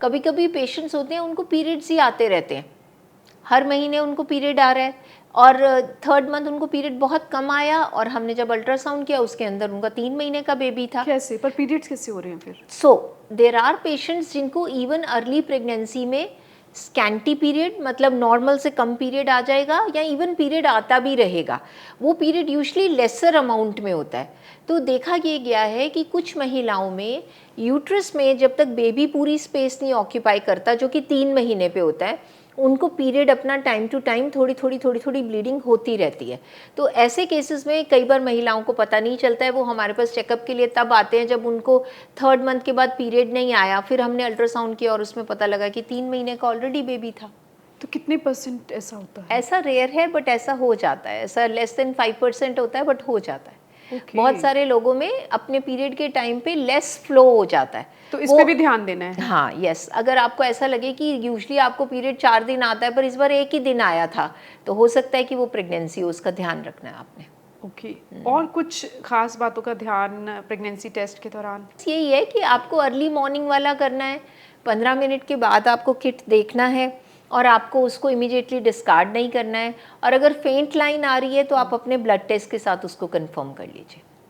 कभी कभी पेशेंट्स होते हैं उनको पीरियड्स ही आते रहते हैं, हर महीने उनको पीरियड आ रहा है और थर्ड मंथ उनको पीरियड बहुत कम आया और हमने जब अल्ट्रासाउंड किया उसके अंदर उनका 3 महीने का बेबी था। कैसे पर पीरियड्स कैसे हो रहे हैं फिर? सो देर आर पेशेंट्स जिनको इवन अर्ली प्रेगनेंसी में स्कैंटी पीरियड मतलब नॉर्मल से कम पीरियड आ जाएगा या इवन पीरियड आता भी रहेगा, वो पीरियड यूजुअली लेसर अमाउंट में होता है। तो देखा ये गया है कि कुछ महिलाओं में यूट्रस में जब तक बेबी पूरी स्पेस नहीं ऑक्यूपाई करता, जो कि 3 महीने पे होता है, उनको पीरियड अपना टाइम टू टाइम थोड़ी थोड़ी ब्लीडिंग होती रहती है। तो ऐसे केसेस में कई बार महिलाओं को पता नहीं चलता है, वो हमारे पास चेकअप के लिए तब आते हैं जब उनको थर्ड मंथ के बाद पीरियड नहीं आया, फिर हमने अल्ट्रासाउंड किया और उसमें पता लगा कि 3 महीने का ऑलरेडी बेबी था। तो कितने % ऐसा होता है? ऐसा रेयर है बट ऐसा हो जाता है, ऐसा लेस देन 5% होता है बट हो जाता है। बहुत सारे लोगों में अपने पीरियड के टाइम पे लेस फ्लो हो जाता है, तो इस पे भी ध्यान देना है। हाँ यस, अगर आपको ऐसा लगे कि यूजुअली आपको पीरियड 4 दिन आता है पर इस बार एक ही दिन आया था, तो हो सकता है कि वो प्रेगनेंसी हो, उसका ध्यान रखना है आपने। ओके और कुछ खास बातों का ध्यान प्रेगनेंसी टेस्ट के दौरान? यही है कि आपको अर्ली मॉर्निंग वाला करना है, 15 मिनट के बाद आपको किट देखना है और आपको उसको इमीडिएटली डिस्कार्ड नहीं करना है, और अगर फेंट लाइन आ रही है तो आप अपने ब्लड टेस्ट के साथ उसको कंफर्म कर लीजिए।